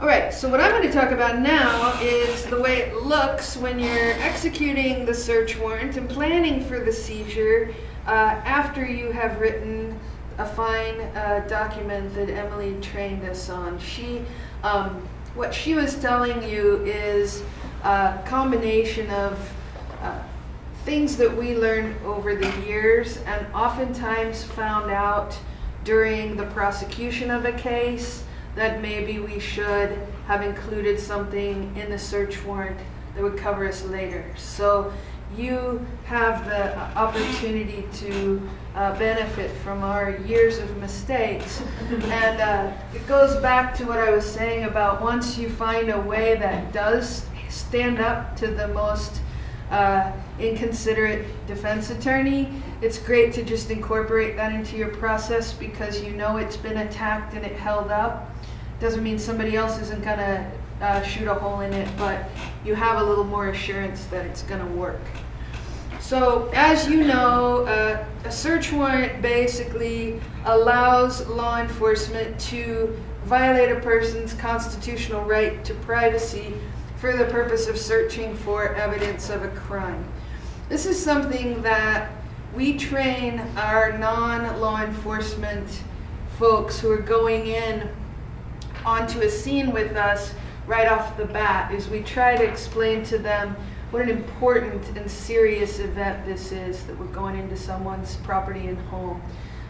All right, so what I'm going to talk about now is the way it looks when you're executing the search warrant and planning for the seizure after you have written a fine document that Emily trained us on. What she was telling you is a combination of things that we learned over the years and oftentimes found out during the prosecution of a case that maybe we should have included something in the search warrant that would cover us later. So you have the opportunity to benefit from our years of mistakes. And it goes back to what I was saying about once you find a way that does stand up to the most inconsiderate defense attorney, it's great to just incorporate that into your process because you know it's been attacked and it held up. Doesn't mean somebody else isn't going to shoot a hole in it, but you have a little more assurance that it's going to work. So as you know, a search warrant basically allows law enforcement to violate a person's constitutional right to privacy for the purpose of searching for evidence of a crime. This is something that we train our non-law enforcement folks who are going in onto a scene with us right off the bat, is we try to explain to them what an important and serious event this is, that we're going into someone's property and home,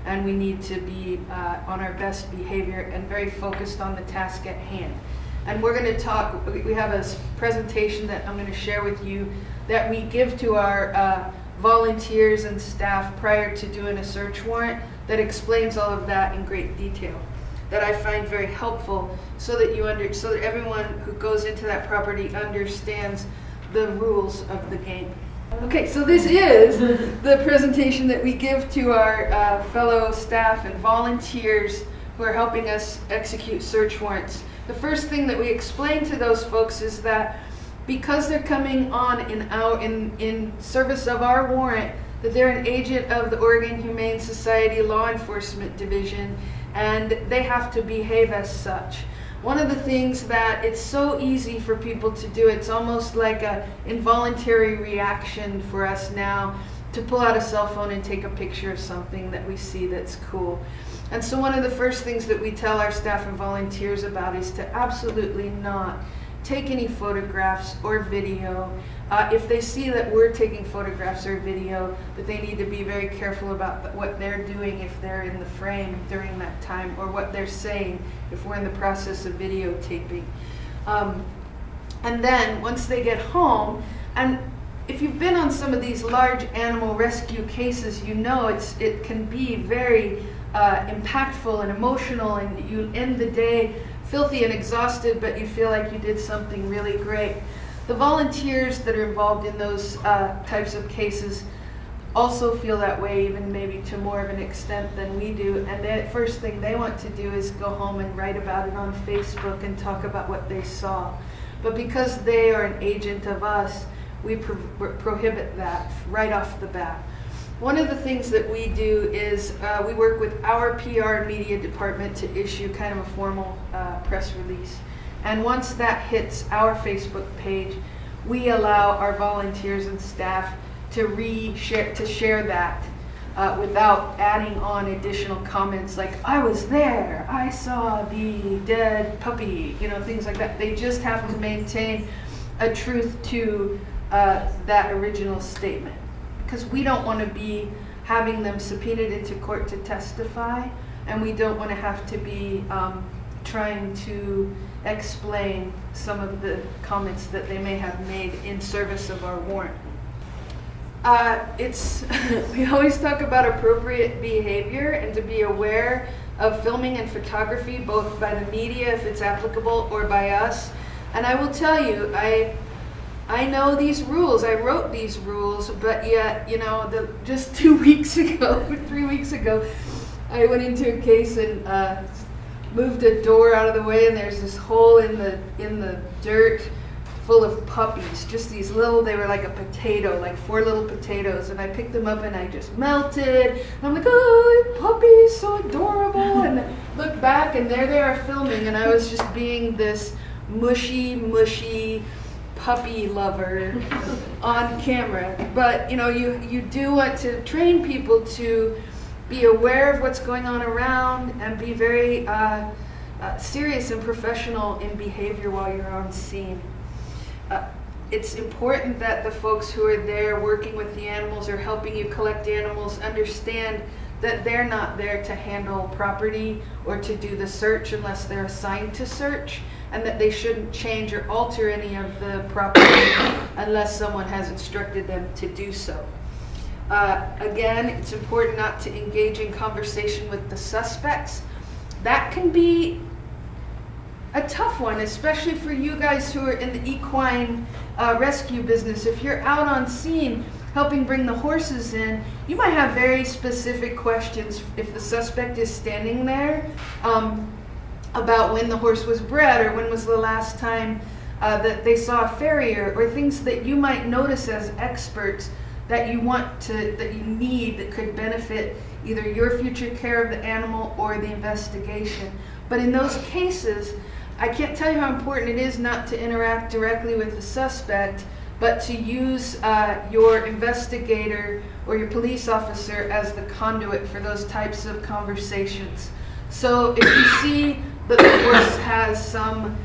and we need to be on our best behavior and very focused on the task at hand. And we're going to talk, we have a presentation that I'm going to share with you that we give to our volunteers and staff prior to doing a search warrant that explains all of that in great detail, that I find very helpful so that so that everyone who goes into that property understands the rules of the game. Okay, so this is the presentation that we give to our fellow staff and volunteers who are helping us execute search warrants. The first thing that we explain to those folks is that because they're coming on in service of our warrant, that they're an agent of the Oregon Humane Society Law Enforcement Division, and they have to behave as such. One of the things that it's so easy for people to do, it's almost like an involuntary reaction for us now to pull out a cell phone and take a picture of something that we see that's cool. And so one of the first things that we tell our staff and volunteers about is to absolutely not take any photographs or video. If they see that we're taking photographs or video, that they need to be very careful about what they're doing if they're in the frame during that time, or what they're saying if we're in the process of videotaping. And then once they get home, and if you've been on some of these large animal rescue cases, you know it can be very impactful and emotional, and you end the day filthy and exhausted, but you feel like you did something really great. The volunteers that are involved in those types of cases also feel that way, even maybe to more of an extent than we do, and the first thing they want to do is go home and write about it on Facebook and talk about what they saw. But because they are an agent of us, we prohibit that right off the bat. One of the things that we do is we work with our PR and media department to issue kind of a formal press release. And once that hits our Facebook page, we allow our volunteers and staff to share that without adding on additional comments like, I was there, I saw the dead puppy, things like that. They just have to maintain a truth to that original statement, because we don't want to be having them subpoenaed into court to testify, and we don't want to have to be trying to explain some of the comments that they may have made in service of our warrant. We always talk about appropriate behavior and to be aware of filming and photography, both by the media if it's applicable or by us. And I will tell you, I know these rules, I wrote these rules, but yet, just 2 weeks ago, 3 weeks ago, I went into a case and moved a door out of the way, and there's this hole in the dirt full of puppies, just these little, they were like a potato, like 4 little potatoes, and I picked them up and I just melted. And I'm like, oh, puppies, so adorable. And then look back and there they are filming, and I was just being this mushy puppy lover on camera. But you do want to train people to be aware of what's going on around and be very serious and professional in behavior while you're on scene. It's important that the folks who are there working with the animals or helping you collect animals understand that they're not there to handle property or to do the search unless they're assigned to search, and that they shouldn't change or alter any of the property unless someone has instructed them to do so. Again, it's important not to engage in conversation with the suspects. That can be a tough one, especially for you guys who are in the equine rescue business. If you're out on scene helping bring the horses in, you might have very specific questions if the suspect is standing there about when the horse was bred or when was the last time that they saw a farrier, or things that you might notice as experts that you need, that could benefit either your future care of the animal or the investigation. But in those cases, I can't tell you how important it is not to interact directly with the suspect, but to use your investigator or your police officer as the conduit for those types of conversations. So if you see that the horse has some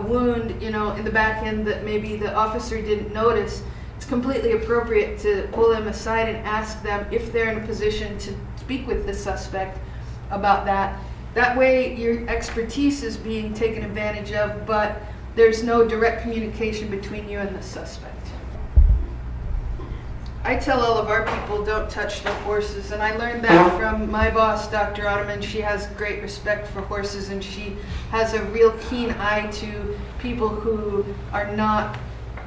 wound, in the back end that maybe the officer didn't notice, it's completely appropriate to pull them aside and ask them if they're in a position to speak with the suspect about that. That way your expertise is being taken advantage of, but there's no direct communication between you and the suspect. I tell all of our people, don't touch the horses, and I learned that from my boss, Dr. Ottoman. She has great respect for horses, and she has a real keen eye to people who are not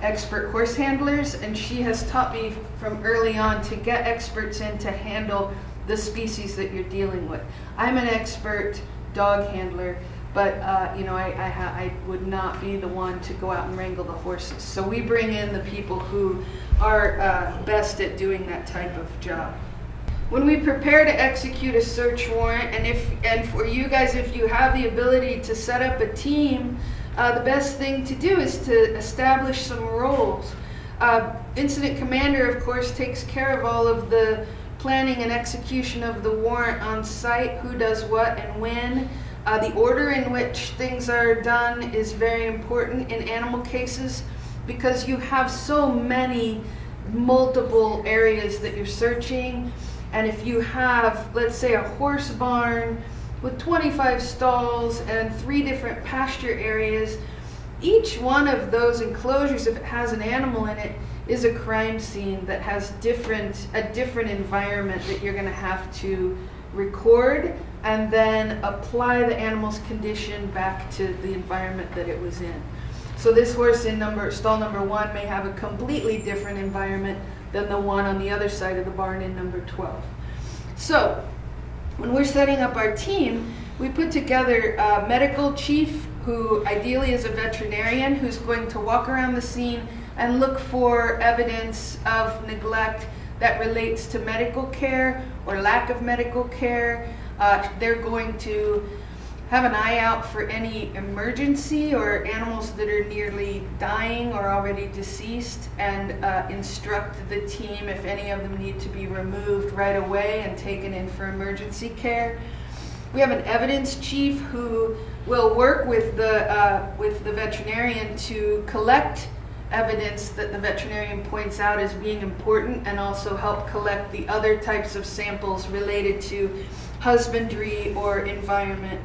expert horse handlers, and she has taught me from early on to get experts in to handle the species that you're dealing with. I'm an expert dog handler, but I would not be the one to go out and wrangle the horses. So we bring in the people who are best at doing that type of job. When we prepare to execute a search warrant, and for you guys, if you have the ability to set up a team, the best thing to do is to establish some roles. Incident commander, of course, takes care of all of the planning and execution of the warrant on site, who does what and when. The order in which things are done is very important in animal cases because you have so many multiple areas that you're searching. And if you have, let's say, a horse barn with 25 stalls and 3 different pasture areas, each one of those enclosures, if it has an animal in it, is a crime scene that has a different environment that you're going to have to record and then apply the animal's condition back to the environment that it was in. So this horse in stall number 1 may have a completely different environment than the one on the other side of the barn in number 12. So when we're setting up our team, we put together a medical chief who ideally is a veterinarian who's going to walk around the scene and look for evidence of neglect that relates to medical care or lack of medical care. They're going to have an eye out for any emergency or animals that are nearly dying or already deceased, and instruct the team if any of them need to be removed right away and taken in for emergency care. We have an evidence chief who will work with the veterinarian to collect evidence that the veterinarian points out as being important, and also help collect the other types of samples related to husbandry or environment.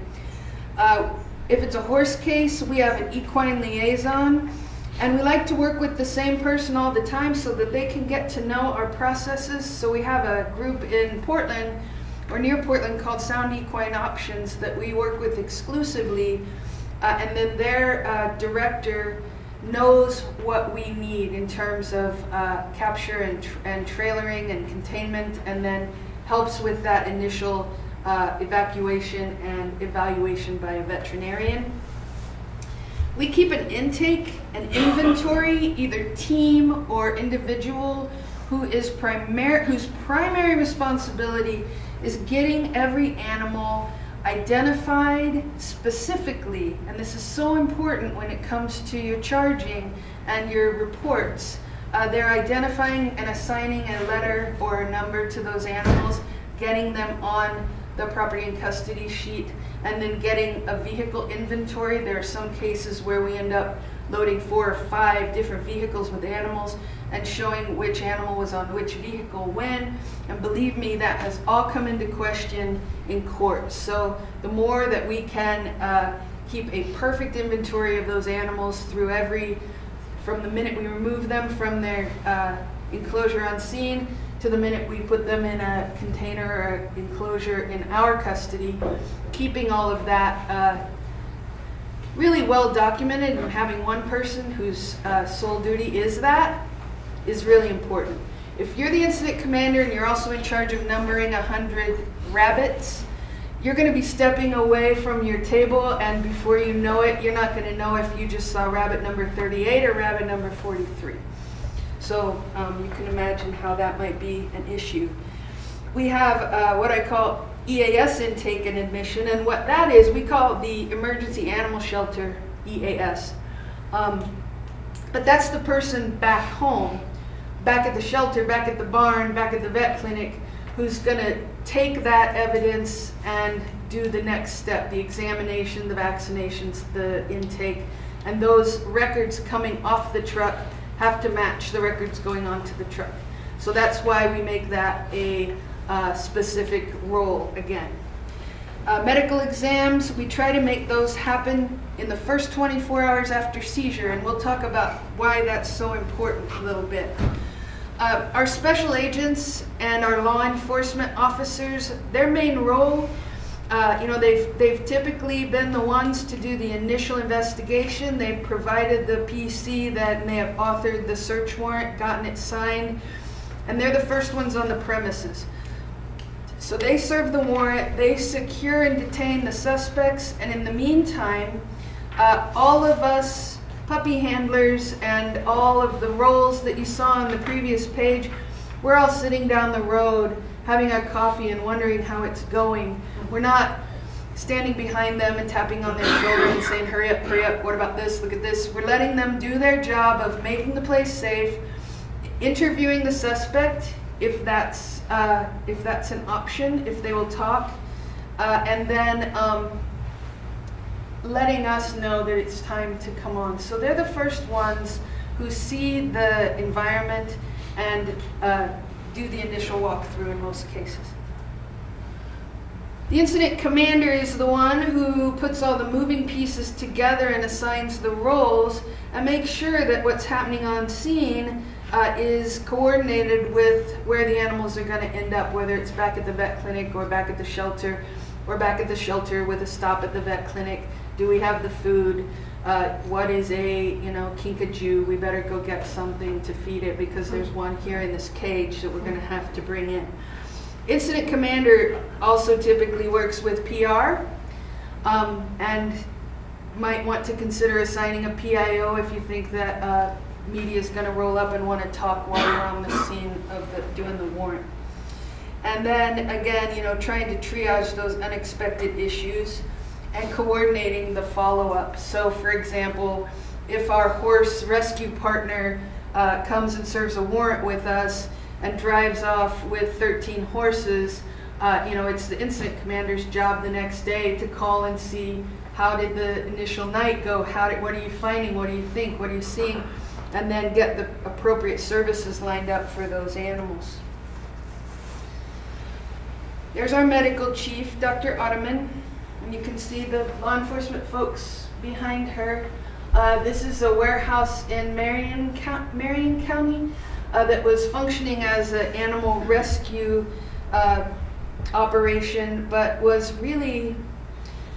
If it's a horse case, we have an equine liaison, and we like to work with the same person all the time so that they can get to know our processes. So we have a group in Portland or near Portland called Sound Equine Options that we work with exclusively, and then their director knows what we need in terms of capture and trailering and containment, and then helps with that initial evacuation and evaluation by a veterinarian. We keep an intake, an inventory, either team or individual, whose primary responsibility is getting every animal identified specifically. And this is so important when it comes to your charging and your reports. They're identifying and assigning a letter or a number to those animals, getting them on the property and custody sheet, and then getting a vehicle inventory. There are some cases where we end up loading 4 or 5 different vehicles with animals and showing which animal was on which vehicle when. And believe me, that has all come into question in court. So the more that we can keep a perfect inventory of those animals from the minute we remove them from their enclosure on scene to the minute we put them in a container or enclosure in our custody, keeping all of that really well documented, and having one person whose sole duty is really important. If you're the incident commander and you're also in charge of numbering 100 rabbits, you're going to be stepping away from your table, and before you know it, you're not going to know if you just saw rabbit number 38 or rabbit number 43. So you can imagine how that might be an issue. We have what I call EAS intake and admission, and what that is, we call the Emergency Animal Shelter EAS. But that's the person back home, back at the shelter, back at the barn, back at the vet clinic, who's going to take that evidence and do the next step, the examination, the vaccinations, the intake, and those records coming off the truck have to match the records going onto the truck. So that's why we make that a specific role again. Medical exams, we try to make those happen in the first 24 hours after seizure, and we'll talk about why that's so important a little bit. Our special agents and our law enforcement officers, their main role, they've typically been the ones to do the initial investigation. They've provided the PC that may have authored the search warrant, gotten it signed, and they're the first ones on the premises. So they serve the warrant, they secure and detain the suspects, and in the meantime, all of us puppy handlers and all of the roles that you saw on the previous page, we're all sitting down the road having our coffee and wondering how it's going. We're not standing behind them and tapping on their shoulder and saying, hurry up, what about this, look at this. We're letting them do their job of making the place safe, interviewing the suspect if that's an option, if they will talk, and then letting us know that it's time to come on. So they're the first ones who see the environment and do the initial walkthrough in most cases. The incident commander is the one who puts all the moving pieces together and assigns the roles and makes sure that what's happening on scene is coordinated with where the animals are going to end up, whether it's back at the vet clinic or back at the shelter, or back at the shelter with a stop at the vet clinic. Do we have the food? What is a kinkajou? We better go get something to feed it because there's one here in this cage that we're going to have to bring in. Incident commander also typically works with PR and might want to consider assigning a PIO if you think that media is going to roll up and want to talk while you're on the scene of doing the warrant. And then again, trying to triage those unexpected issues and coordinating the follow-up. So for example, if our horse rescue partner comes and serves a warrant with us and drives off with 13 horses, it's the incident commander's job the next day to call and see how did the initial night go, what are you finding, what do you think, what are you seeing, and then get the appropriate services lined up for those animals. There's our medical chief, Dr. Ottoman, and you can see the law enforcement folks behind her. This is a warehouse in Marion County that was functioning as an animal rescue operation, but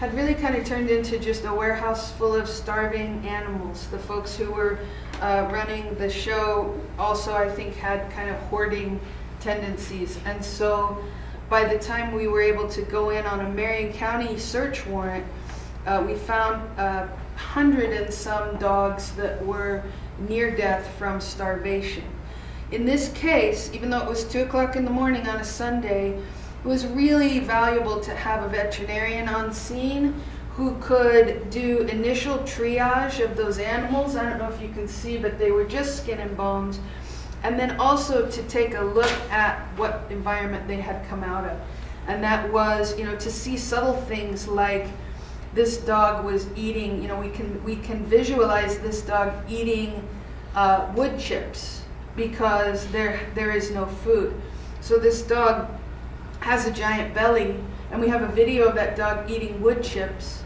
had really kind of turned into just a warehouse full of starving animals. The folks who were running the show also, I think, had kind of hoarding tendencies, and so by the time we were able to go in on a Marion County search warrant, we found 100 and some dogs that were near death from starvation. In this case, even though it was 2 o'clock in the morning on a Sunday, it was really valuable to have a veterinarian on scene who could do initial triage of those animals. I don't know if you can see, but they were just skin and bones. And then also to take a look at what environment they had come out of. And that was, to see subtle things like this dog was eating, we can visualize this dog eating wood chips because there is no food. So this dog has a giant belly, and we have a video of that dog eating wood chips,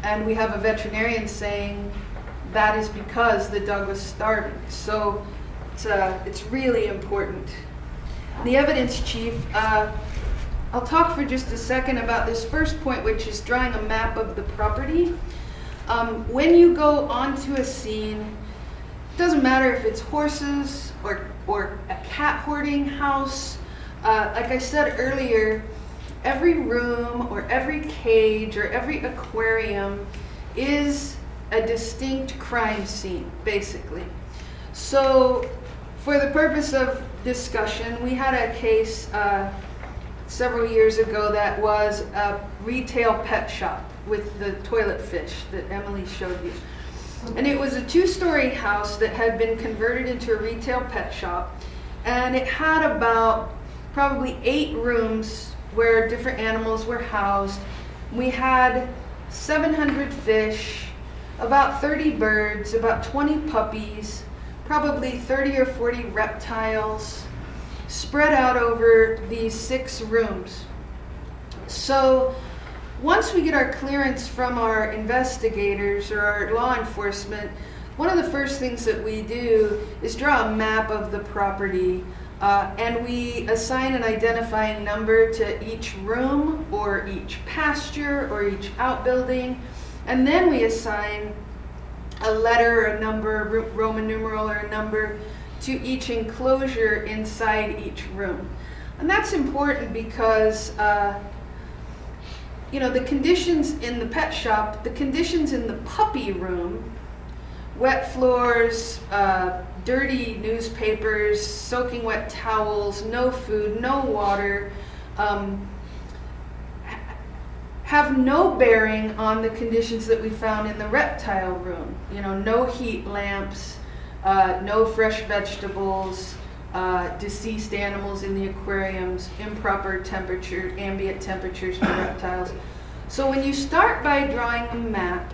and we have a veterinarian saying that is because the dog was starving. So it's really important. The evidence chief, I'll talk for just a second about this first point, which is drawing a map of the property. When you go onto a scene, it doesn't matter if it's horses or a cat hoarding house. Like I said earlier, every room or every cage or every aquarium is a distinct crime scene, basically. So for the purpose of discussion, we had a case several years ago that was a retail pet shop with the toilet fish that Emily showed you. And it was a 2-story house that had been converted into a retail pet shop, and it had about probably 8 rooms where different animals were housed. We had 700 fish, about 30 birds, about 20 puppies, probably 30 or 40 reptiles, spread out over these 6 rooms. So once we get our clearance from our investigators or our law enforcement, one of the first things that we do is draw a map of the property, and we assign an identifying number to each room or each pasture or each outbuilding, and then we assign a letter or a number, Roman numeral or a number, to each enclosure inside each room. And that's important because the conditions in the pet shop, the conditions in the puppy room, wet floors, dirty newspapers, soaking wet towels, no food, no water, have no bearing on the conditions that we found in the reptile room. No heat lamps, no fresh vegetables, deceased animals in the aquariums, improper temperature, ambient temperatures for reptiles. So when you start by drawing a map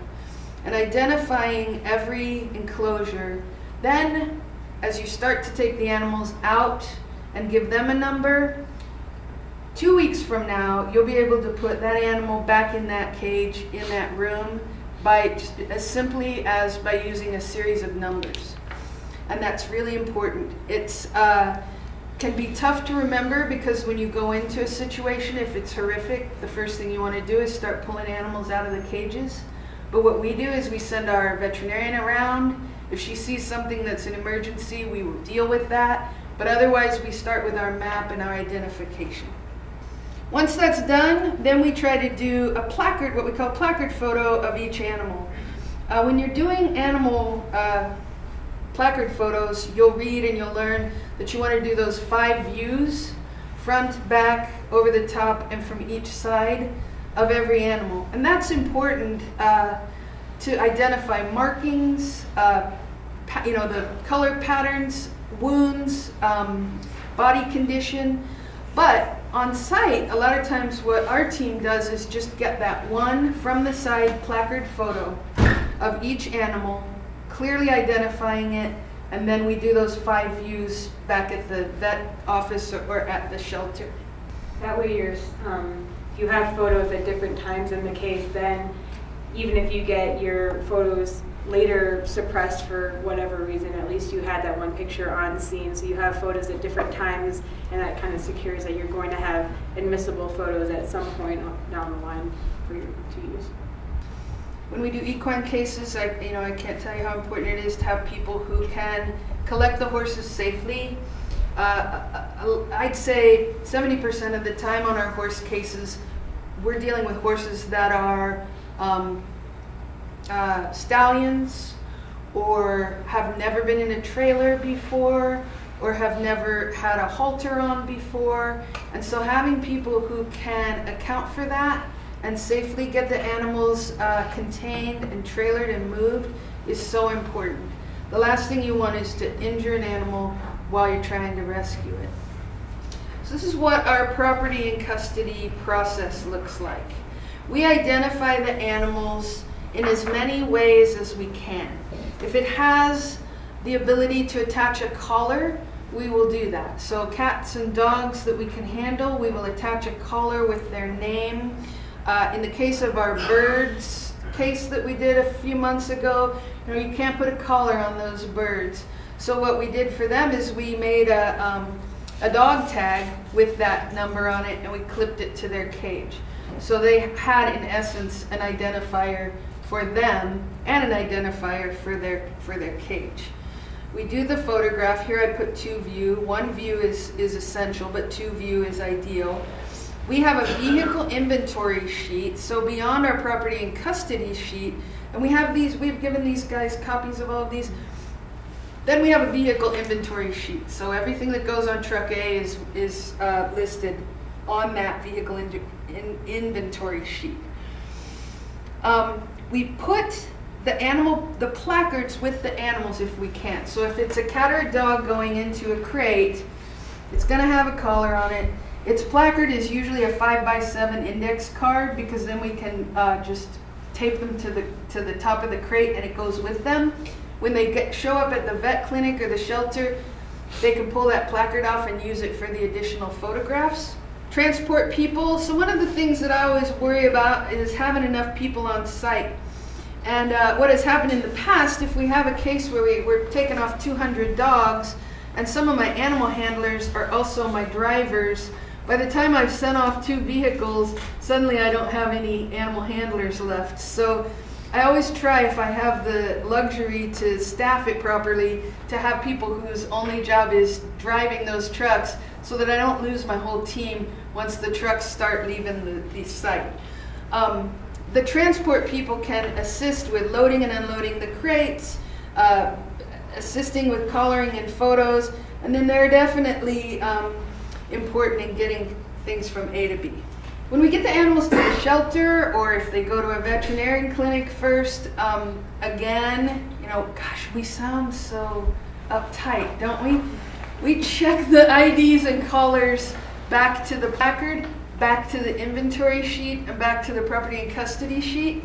and identifying every enclosure, then as you start to take the animals out and give them a number, 2 weeks from now, you'll be able to put that animal back in that cage, in that room, by just as simply as by using a series of numbers. And that's really important. It's can be tough to remember because when you go into a situation, if it's horrific, the first thing you want to do is start pulling animals out of the cages. But what we do is we send our veterinarian around. If she sees something that's an emergency, we will deal with that. But otherwise, we start with our map and our identification. Once that's done, then we try to do a placard, what we call placard photo of each animal. When you're doing animal placard photos, you'll read and you'll learn that you want to do those 5 views, front, back, over the top, and from each side of every animal. And that's important to identify markings, the color patterns, wounds, body condition. But on site, a lot of times what our team does is just get that one from the side placard photo of each animal, clearly identifying it, and then we do those 5 views back at the vet office or at the shelter. That way if you have photos at different times in the case, then even if you get your photos later suppressed for whatever reason, at least you had that one picture on scene. So you have photos at different times, and that kind of secures that you're going to have admissible photos at some point down the line for you to use. When we do equine cases, I can't tell you how important it is to have people who can collect the horses safely. I'd say 70% of the time on our horse cases, we're dealing with horses that are um, stallions, or have never been in a trailer before, or have never had a halter on before. And so having people who can account for that and safely get the animals contained and trailered and moved is so important. The last thing you want is to injure an animal while you're trying to rescue it. So this is what our property and custody process looks like. We identify the animals in as many ways as we can. If it has the ability to attach a collar, we will do that. So cats and dogs that we can handle, we will attach a collar with their name. In the case of our birds case that we did a few months ago, you can't put a collar on those birds. So what we did for them is we made a dog tag with that number on it, and we clipped it to their cage. So they had, in essence, an identifier for them and an identifier for their cage. We do the photograph. Here I put 2 view. 1 view is essential, but 2 view is ideal. We have a vehicle inventory sheet, so beyond our property and custody sheet, and we've given these guys copies of all of these. Then we have a vehicle inventory sheet, so everything that goes on truck A is listed on that vehicle inventory sheet. We put the placards with the animals if we can. So if it's a cat or a dog going into a crate, it's going to have a collar on it. Its placard is usually a 5x7 index card, because then we can just tape them to the top of the crate and it goes with them. When they show up at the vet clinic or the shelter, they can pull that placard off and use it for the additional photographs. Transport people. So one of the things that I always worry about is having enough people on site. And what has happened in the past, if we have a case where we're taking off 200 dogs, and some of my animal handlers are also my drivers, by the time I've sent off 2 vehicles, suddenly I don't have any animal handlers left. So I always try, if I have the luxury to staff it properly, to have people whose only job is driving those trucks, so that I don't lose my whole team once the trucks start leaving the site. The transport people can assist with loading and unloading the crates, assisting with collaring and photos, and then they're definitely important in getting things from A to B. When we get the animals to the shelter, or if they go to a veterinarian clinic first, again, gosh, we sound so uptight, don't we? We check the IDs and collars back to the placard, back to the inventory sheet, and back to the property and custody sheet.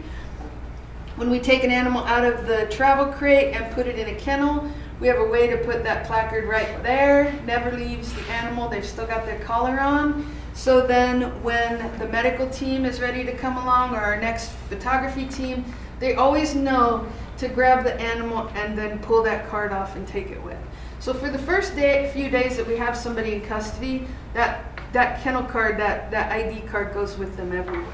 When we take an animal out of the travel crate and put it in a kennel, we have a way to put that placard right there. Never leaves the animal. They've still got their collar on. So then when the medical team is ready to come along, or our next photography team, they always know to grab the animal and then pull that card off and take it with. So for the first few days that we have somebody in custody, that kennel card, that ID card goes with them everywhere.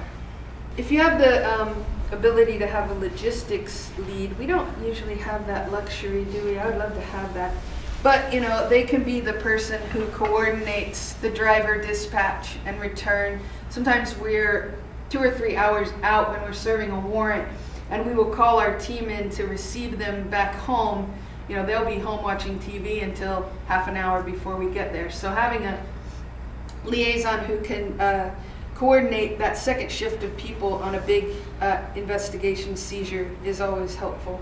If you have the ability to have a logistics lead, we don't usually have that luxury, do we? I would love to have that. But, they can be the person who coordinates the driver dispatch and return. Sometimes we're 2 or 3 hours out when we're serving a warrant, and we will call our team in to receive them back home. They'll be home watching TV until half an hour before we get there. So having a liaison who can coordinate that second shift of people on a big investigation seizure is always helpful.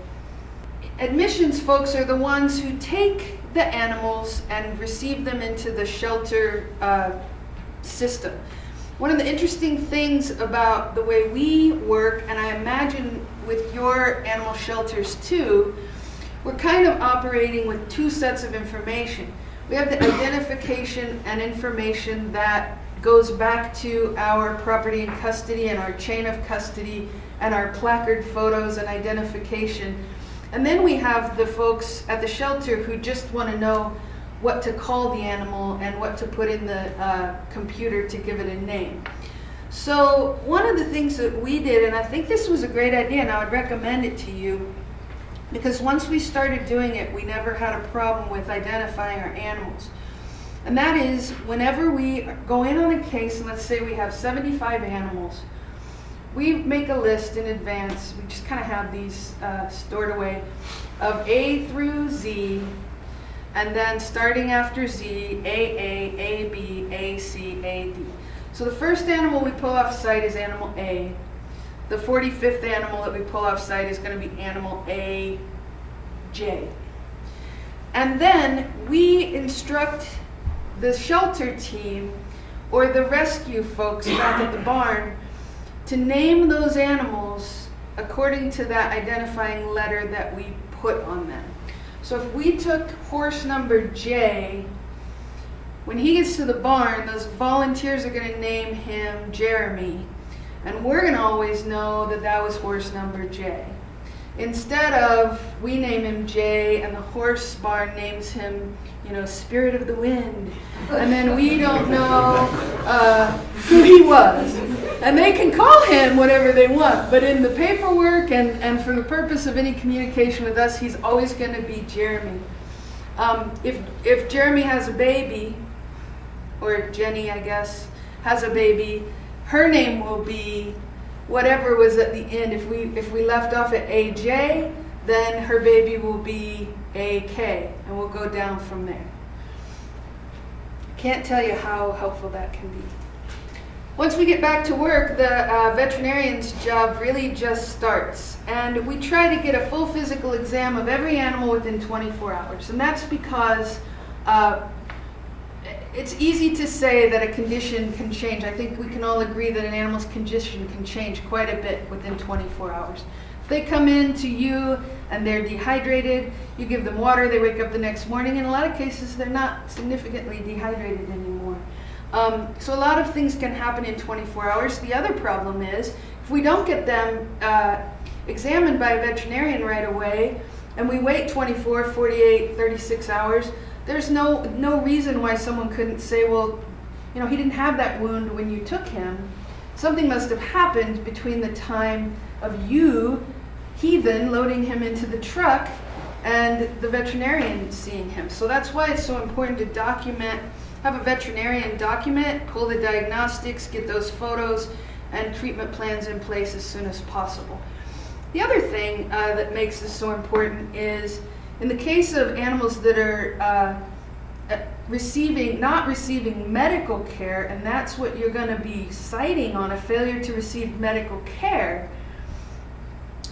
Admissions folks are the ones who take the animals and receive them into the shelter system. One of the interesting things about the way we work, and I imagine with your animal shelters too, we're kind of operating with 2 sets of information. We have the identification and information that goes back to our property and custody and our chain of custody and our placard photos and identification. And then we have the folks at the shelter who just want to know what to call the animal and what to put in the computer to give it a name. So one of the things that we did, and I think this was a great idea, and I would recommend it to you, because once we started doing it, we never had a problem with identifying our animals. And that is, whenever we go in on a case, and let's say we have 75 animals, we make a list in advance. We just kind of have these stored away of A through Z, and then starting after Z, AA, AB, AC, AD. So the first animal we pull off site is animal A. The 45th animal that we pull off site is going to be animal AJ. And then we instruct the shelter team or the rescue folks back at the barn to name those animals according to that identifying letter that we put on them. So if we took horse number J, when he gets to the barn, those volunteers are going to name him Jeremy, and we're going to always know that that was horse number J. Instead of we name him J and the horse barn names him, you know, Spirit of the Wind, and then we don't know who he was. And they can call him whatever they want, but in the paperwork and for the purpose of any communication with us, he's always going to be Jeremy. If Jeremy has a baby, or Jenny, I guess, has a baby, her name will be whatever was at the end. If we left off at AJ, then her baby will be AK, and we'll go down from there. Can't tell you how helpful that can be. Once we get back to work, the veterinarian's job really just starts, and we try to get a full physical exam of every animal within 24 hours, and that's because it's easy to say that a condition can change. I think we can all agree that an animal's condition can change quite a bit within 24 hours. If they come in to you and they're dehydrated, you give them water, they wake up the next morning. In a lot of cases, they're not significantly dehydrated anymore. So a lot of things can happen in 24 hours. The other problem is, if we don't get them examined by a veterinarian right away, and we wait 24, 48, 36 hours, there's no reason why someone couldn't say, well, you know, he didn't have that wound when you took him. Something must have happened between the time of you, heathen, loading him into the truck and the veterinarian seeing him. So that's why it's so important to document, have a veterinarian document, pull the diagnostics, get those photos and treatment plans in place as soon as possible. The other thing that makes this so important is, in the case of animals that are not receiving medical care, and that's what you're going to be citing on a failure to receive medical care,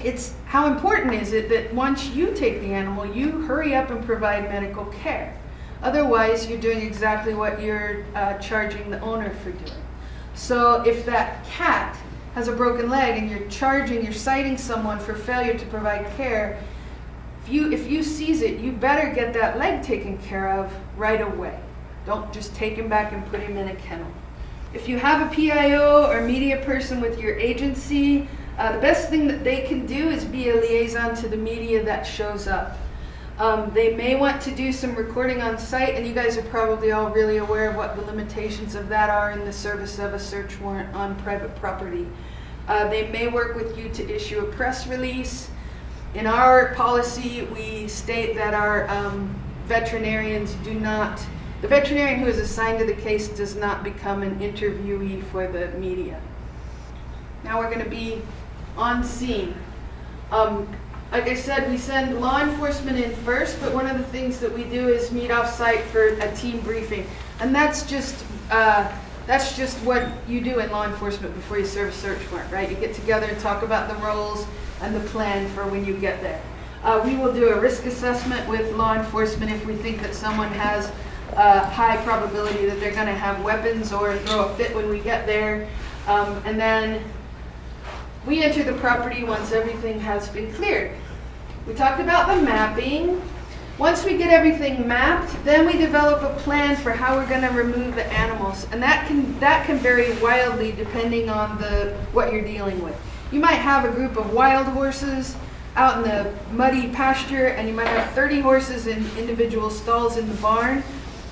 it's how important is it that once you take the animal, you hurry up and provide medical care. Otherwise, you're doing exactly what you're charging the owner for doing. So if that cat has a broken leg and you're citing someone for failure to provide care, if you seize it, you better get that leg taken care of right away. Don't just take him back and put him in a kennel. If you have a PIO or media person with your agency, the best thing that they can do is be a liaison to the media that shows up. They may want to do some recording on site, and you guys are probably all really aware of what the limitations of that are in the service of a search warrant on private property. They may work with you to issue a press release. In our policy, we state that our veterinarians do not, the veterinarian who is assigned to the case does not become an interviewee for the media. Now we're going to be on scene. Like I said, we send law enforcement in first, but one of the things that we do is meet off site for a team briefing. And that's just what you do in law enforcement before you serve a search warrant, right? You get together and talk about the roles and the plan for when you get there. We will do a risk assessment with law enforcement if we think that someone has a high probability that they're going to have weapons or throw a fit when we get there. And then we enter the property once everything has been cleared. We talked about the mapping. Once we get everything mapped, then we develop a plan for how we're going to remove the animals. And that can vary wildly depending on what you're dealing with. You might have a group of wild horses out in the muddy pasture, and you might have 30 horses in individual stalls in the barn.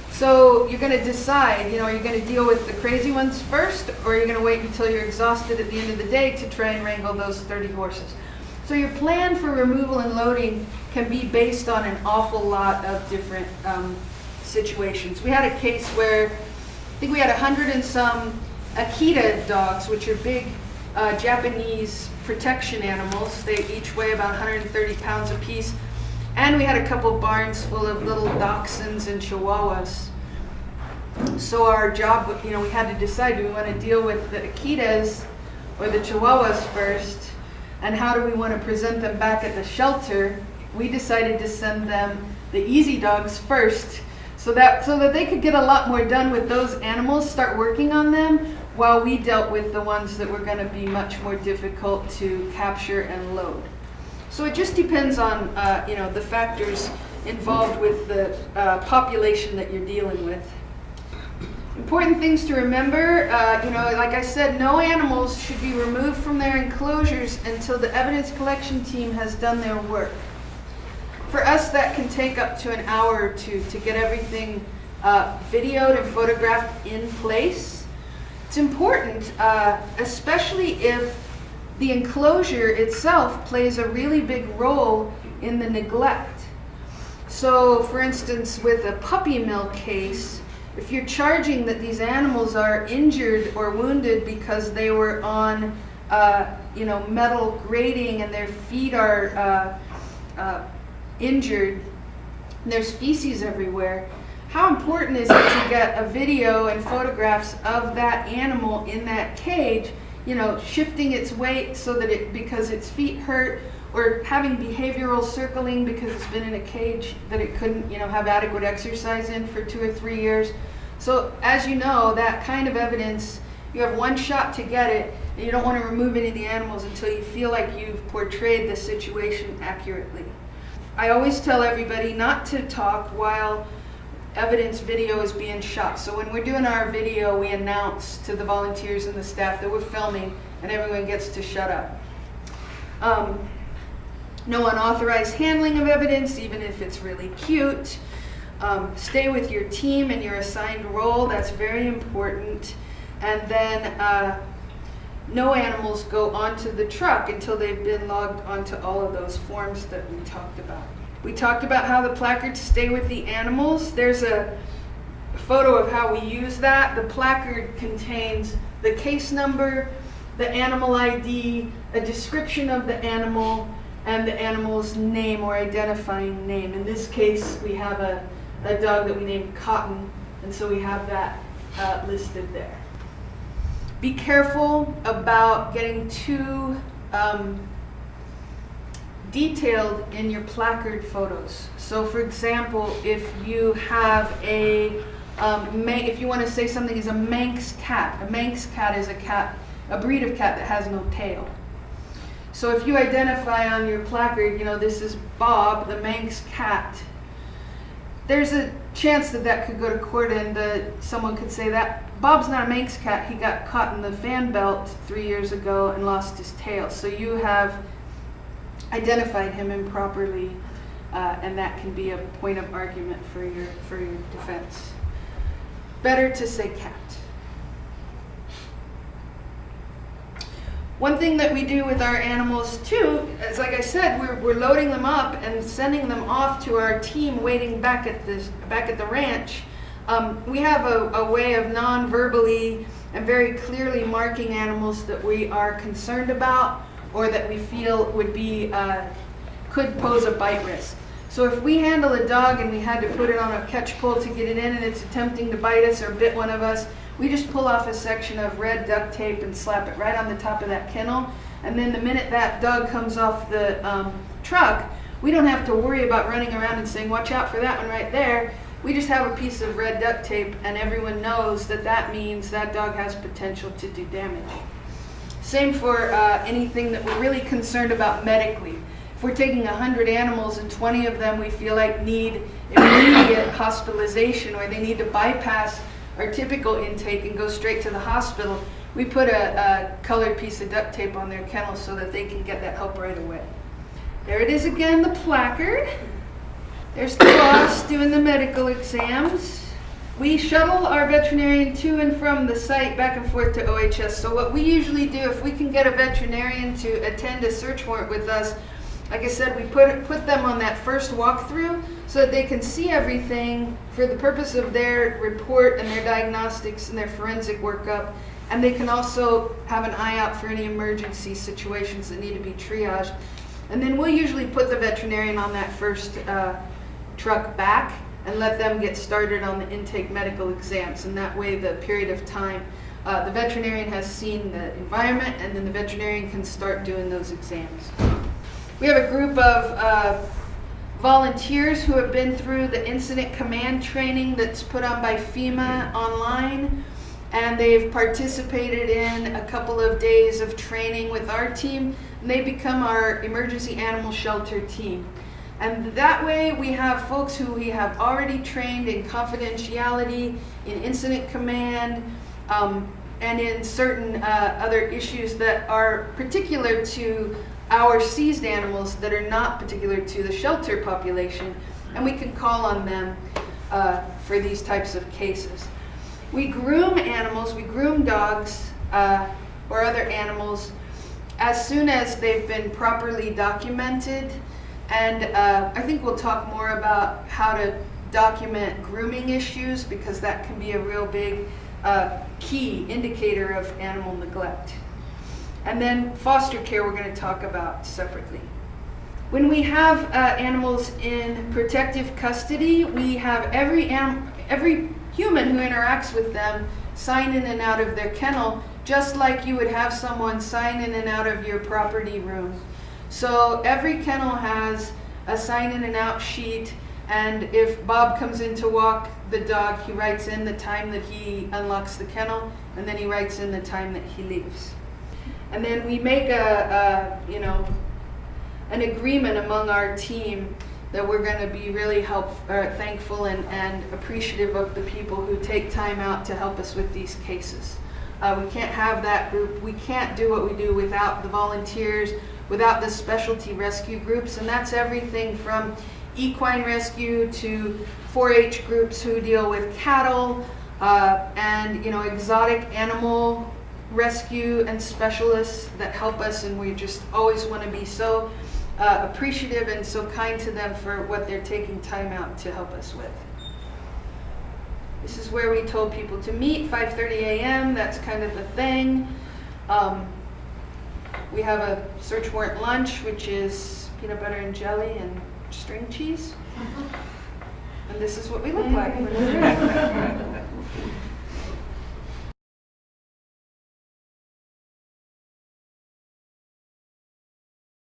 So you're going to decide, are you going to deal with the crazy ones first, or are you going to wait until you're exhausted at the end of the day to try and wrangle those 30 horses? So your plan for removal and loading can be based on an awful lot of different situations. We had a case where I think we had 100 and some Akita dogs, which are big Japanese protection animals. They each weigh about 130 pounds apiece. And we had a couple barns full of little dachshunds and chihuahuas. So our job, we had to decide, do we want to deal with the Akitas or the chihuahuas first? And how do we want to present them back at the shelter? We decided to send them the easy dogs first, so that they could get a lot more done with those animals, start working on them, while we dealt with the ones that were going to be much more difficult to capture and load. So it just depends on the factors involved with the population that you're dealing with. Important things to remember, like I said, no animals should be removed from their enclosures until the evidence collection team has done their work. For us, that can take up to an hour or two to get everything videoed and photographed in place. It's important, especially if the enclosure itself plays a really big role in the neglect. So, for instance, with a puppy mill case, if you're charging that these animals are injured or wounded because they were on, metal grating and their feet are injured, and there's feces everywhere, how important is it to get a video and photographs of that animal in that cage, shifting its weight so that because its feet hurt, or having behavioral circling because it's been in a cage that it couldn't, have adequate exercise in for 2 or 3 years. So as you know, that kind of evidence, you have one shot to get it, and you don't want to remove any of the animals until you feel like you've portrayed the situation accurately. I always tell everybody not to talk while evidence video is being shot. So when we're doing our video, we announce to the volunteers and the staff that we're filming, and everyone gets to shut up. No unauthorized handling of evidence, even if it's really cute. Stay with your team and your assigned role. That's very important. And then no animals go onto the truck until they've been logged onto all of those forms that we talked about. We talked about how the placards stay with the animals. There's a photo of how we use that. The placard contains the case number, the animal ID, a description of the animal, and the animal's name or identifying name. In this case, we have a dog that we named Cotton, and so we have that listed there. Be careful about getting too detailed in your placard photos. So for example, if you have if you want to say something is a Manx cat. A Manx cat is a breed of cat that has no tail. So if you identify on your placard, this is Bob, the Manx cat, there's a chance that could go to court, and someone could say that Bob's not a Manx cat, he got caught in the fan belt 3 years ago and lost his tail. So you have identified him improperly, and that can be a point of argument for your defense. Better to say cat. One thing that we do with our animals too is, like I said, we're loading them up and sending them off to our team waiting back at the ranch. We have a way of non-verbally and very clearly marking animals that we are concerned about or that we feel would could pose a bite risk. So if we handle a dog and we had to put it on a catch pole to get it in and it's attempting to bite us or bit one of us, we just pull off a section of red duct tape and slap it right on the top of that kennel. And then the minute that dog comes off the truck, we don't have to worry about running around and saying, watch out for that one right there. We just have a piece of red duct tape and everyone knows that means that dog has potential to do damage. Same for anything that we're really concerned about medically. If we're taking 100 animals and 20 of them we feel like need immediate hospitalization or they need to bypass our typical intake and go straight to the hospital, we put a colored piece of duct tape on their kennel so that they can get that help right away. There it is again, the placard. There's the boss doing the medical exams. We shuttle our veterinarian to and from the site back and forth to OHS. So what we usually do, if we can get a veterinarian to attend a search warrant with us, like I said, we put them on that first walkthrough so that they can see everything for the purpose of their report and their diagnostics and their forensic workup. And they can also have an eye out for any emergency situations that need to be triaged. And then we'll usually put the veterinarian on that first truck back and let them get started on the intake medical exams. And that way, the period of time, the veterinarian has seen the environment, and then the veterinarian can start doing those exams. We have a group of volunteers who have been through the incident command training that's put on by FEMA online, and they've participated in a couple of days of training with our team, and they become our emergency animal shelter team. And that way we have folks who we have already trained in confidentiality, in incident command, and in certain other issues that are particular to our seized animals that are not particular to the shelter population, and we can call on them for these types of cases. We groom animals, we groom dogs or other animals as soon as they've been properly documented, and I think we'll talk more about how to document grooming issues, because that can be a real big key indicator of animal neglect. And then foster care we're going to talk about separately. When we have animals in protective custody, we have every human who interacts with them sign in and out of their kennel, just like you would have someone sign in and out of your property room. So every kennel has a sign in and out sheet, and if Bob comes in to walk the dog, he writes in the time that he unlocks the kennel, and then he writes in the time that he leaves. And then we make an agreement among our team that we're going to be really thankful and appreciative of the people who take time out to help us with these cases. We can't have that group. We can't do what we do without the volunteers, without the specialty rescue groups, and that's everything from equine rescue to 4-H groups who deal with cattle and exotic animal rescue and specialists that help us, and we just always want to be so appreciative and so kind to them for what they're taking time out to help us with. This is where we told people to meet, 5:30 a.m. That's kind of the thing. We have a search warrant lunch, which is peanut butter and jelly and string cheese. And this is what we look like when we're